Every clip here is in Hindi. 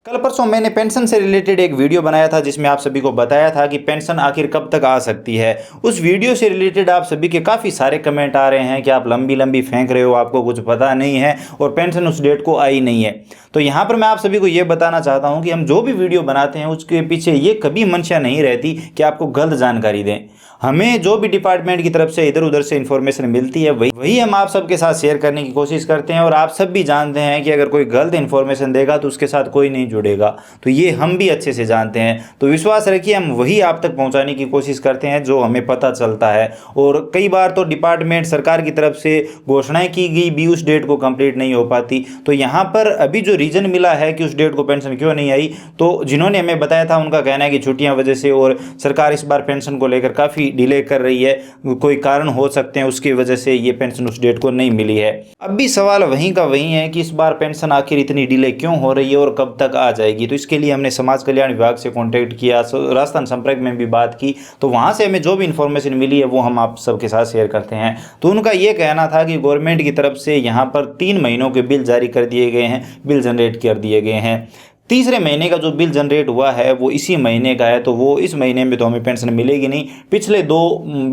कल परसों मैंने पेंशन से रिलेटेड एक वीडियो बनाया था जिसमें आप सभी को बताया था कि पेंशन आखिर कब तक आ सकती है। उस वीडियो से रिलेटेड आप सभी के काफ़ी सारे कमेंट आ रहे हैं कि आप लंबी लंबी फेंक रहे हो, आपको कुछ पता नहीं है और पेंशन उस डेट को आई नहीं है। तो यहाँ पर मैं आप सभी को ये बताना चाहता हूँ कि हम जो भी वीडियो बनाते हैं उसके पीछे ये कभी मंशा नहीं रहती कि आपको गलत जानकारी दें। हमें जो भी डिपार्टमेंट की तरफ से इधर उधर से इन्फॉर्मेशन मिलती है वही हम आप सबके साथ शेयर करने की कोशिश करते हैं और आप सब भी जानते हैं कि अगर कोई गलत इन्फॉर्मेशन देगा तो उसके साथ कोई नहीं जुड़ेगा। तो ये हम भी अच्छे से जानते हैं, तो विश्वास रखिए हम वही आप तक पहुंचाने की कोशिश करते हैं जो हमें पता चलता है। और कई बार तो डिपार्टमेंट सरकार की तरफ से घोषणाएं की गई भी उस डेट को कंप्लीट नहीं हो पाती। तो यहाँ पर अभी जो रीज़न मिला है कि उस डेट को पेंशन क्यों नहीं आई, तो जिन्होंने हमें बताया था उनका कहना है कि छुट्टियां वजह से और सरकार इस बार पेंशन को लेकर काफ़ी डिले कर रही है, कोई कारण हो सकते हैं उसकी वजह से ये पेंशन उस डेट को नहीं मिली है। अब भी सवाल वहीं का वहीं है कि इस बार पेंशन आखिर इतनी डिले क्यों हो रही है और कब तक आ जाएगी। तो इसके लिए हमने समाज कल्याण विभाग से कांटेक्ट किया, राजस्थान संपर्क में भी बात की, तो वहाँ से हमें जो भी इन्फॉर्मेशन मिली है वो हम आप सबके साथ शेयर करते हैं। तो उनका ये कहना था कि गवर्नमेंट की तरफ से यहाँ पर 3 महीनों के बिल जारी कर दिए गए हैं, बिल जनरेट कर दिए गए हैं। तीसरे महीने का जो बिल जनरेट हुआ है वो इसी महीने का है, तो वो इस महीने में तो हमें पेंशन मिलेगी नहीं। पिछले 2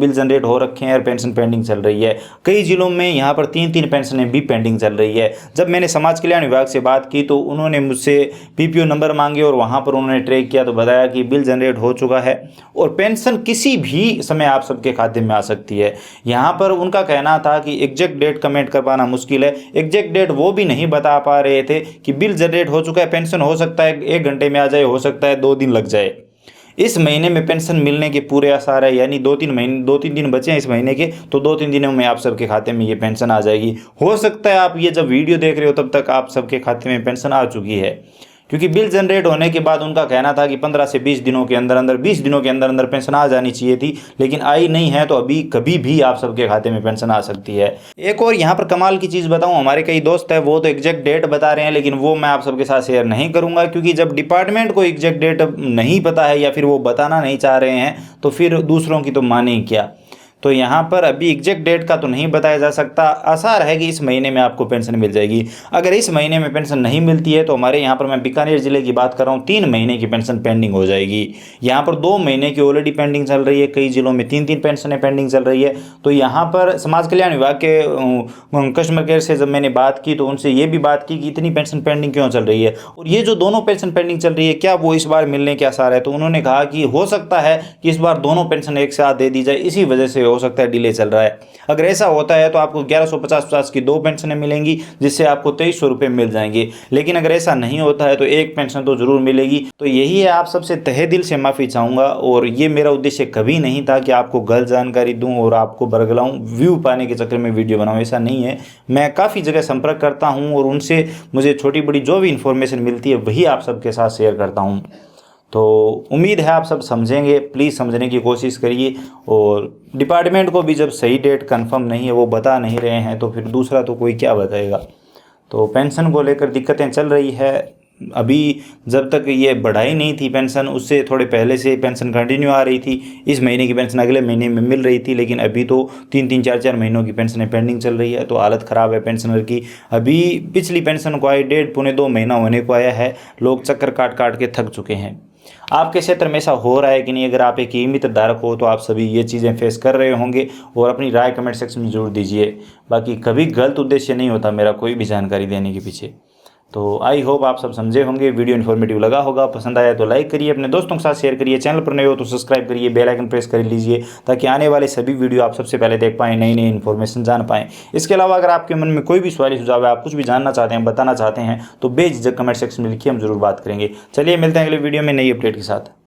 बिल जनरेट हो रखे हैं और पेंशन पेंडिंग चल रही है। कई जिलों में यहाँ पर 3-3 पेंशनें भी पेंडिंग चल रही है। जब मैंने समाज कल्याण विभाग से बात की तो उन्होंने मुझसे पीपीओ नंबर मांगे और वहाँ पर उन्होंने ट्रैक किया तो बताया कि बिल जनरेट हो चुका है और पेंशन किसी भी समय आप सबके खाते में आ सकती है। यहाँ पर उनका कहना था कि एग्जैक्ट डेट कमेंट कर पाना मुश्किल है। एग्जैक्ट डेट वो भी नहीं बता पा रहे थे कि बिल जनरेट हो चुका है, पेंशन हो सकता है 1 घंटे में आ जाए, हो सकता है 2 दिन लग जाए। इस महीने में पेंशन मिलने के पूरे आसार है, यानी 2-3 दिन बचे हैं इस महीने के, तो 2-3 दिनों में आप सबके खाते में ये पेंशन आ जाएगी। हो सकता है आप ये जब वीडियो देख रहे हो तब तक आप सबके खाते में पेंशन आ चुकी है, क्योंकि बिल जनरेट होने के बाद उनका कहना था कि 15 से 20 दिनों के अंदर अंदर 20 दिनों के अंदर अंदर पेंशन आ जानी चाहिए थी, लेकिन आई नहीं है। तो अभी कभी भी आप सबके खाते में पेंशन आ सकती है। एक और यहाँ पर कमाल की चीज़ बताऊँ, हमारे कई दोस्त हैं वो तो एग्जैक्ट डेट बता रहे हैं, लेकिन वो मैं आप सबके साथ शेयर नहीं करूँगा, क्योंकि जब डिपार्टमेंट को एग्जैक्ट डेट नहीं पता है या फिर वो बताना नहीं चाह रहे हैं तो फिर दूसरों की तो माने क्या। तो यहाँ पर अभी एग्जैक्ट डेट का तो नहीं बताया जा सकता। आसार है कि इस महीने में आपको पेंशन मिल जाएगी। अगर इस महीने में पेंशन नहीं मिलती है तो हमारे यहाँ पर, मैं बीकानेर जिले की बात कर रहा हूँ, 3 महीने की पेंशन पेंडिंग हो जाएगी। यहाँ पर 2 महीने की ऑलरेडी पेंडिंग चल रही है, कई जिलों में 3-3 पेंशनें पेंडिंग चल रही है। तो यहाँ पर समाज कल्याण विभाग के कस्टमर केयर से जब मैंने बात की तो उनसे ये भी बात की कि इतनी पेंशन पेंडिंग क्यों चल रही है और ये जो दोनों पेंशन पेंडिंग चल रही है क्या वो इस बार मिलने के आसार है। तो उन्होंने कहा कि हो सकता है कि इस बार दोनों पेंशन एक साथ दे दी जाए, इसी वजह से हो सकता है डिले चल रहा है। अगर ऐसा होता है तो आपको 1150 की 2 पेंशनें मिलेंगी, जिससे आपको 2300 रुपये मिल जाएंगे। लेकिन अगर ऐसा नहीं होता है तो एक पेंशन तो जरूर मिलेगी। तो यही है, आप सबसे तहे दिल से माफ़ी चाहूँगा और ये मेरा उद्देश्य कभी नहीं था कि आपको गलत जानकारी दूँ और आपको बरगलाऊँ, व्यू पाने के चक्कर में वीडियो बनाऊँ, ऐसा नहीं है। मैं काफ़ी जगह संपर्क करता हूँ और उनसे मुझे छोटी बड़ी जो भी इन्फॉर्मेशन मिलती है वही आप सबके साथ शेयर करता हूँ। तो उम्मीद है आप सब समझेंगे, प्लीज़ समझने की कोशिश करिए। और डिपार्टमेंट को भी जब सही डेट कंफर्म नहीं है, वो बता नहीं रहे हैं, तो फिर दूसरा तो कोई क्या बताएगा। तो पेंशन को लेकर दिक्कतें चल रही है। अभी जब तक ये बढ़ाई नहीं थी पेंशन, उससे थोड़े पहले से पेंशन कंटिन्यू आ रही थी। इस महीने की पेंशन अगले महीने में मिल रही थी, लेकिन अभी तो 3-3, 4-4 महीनों की पेंशनें पेंडिंग चल रही है। तो हालत ख़राब है पेंशनर की। अभी पिछली पेंशन को आए 1.5-2 महीना होने को आया है, लोग चक्कर काट काट के थक चुके हैं। आपके क्षेत्र में ऐसा हो रहा है कि नहीं? अगर आप एक नियमित धारक हो तो आप सभी ये चीज़ें फेस कर रहे होंगे और अपनी राय कमेंट सेक्शन में जरूर दीजिए। बाकी कभी गलत उद्देश्य नहीं होता मेरा कोई भी जानकारी देने के पीछे। तो आई होप आप सब समझे होंगे, वीडियो इन्फॉर्मेटिव लगा होगा। पसंद आया तो लाइक करिए, अपने दोस्तों के साथ शेयर करिए, चैनल पर नए हो तो सब्सक्राइब करिए, बेल आइकन प्रेस कर लीजिए ताकि आने वाले सभी वीडियो आप सबसे पहले देख पाएँ, नई नई इन्फॉर्मेशन जान पाएँ। इसके अलावा अगर आपके मन में कोई भी सवाल सुझाव है, आप कुछ भी जानना चाहते हैं, बताना चाहते हैं, तो बेझिझक कमेंट सेक्शन में लिखिए, हम जरूर बात करेंगे। चलिए मिलते हैं अगले वीडियो में नई अपडेट के साथ।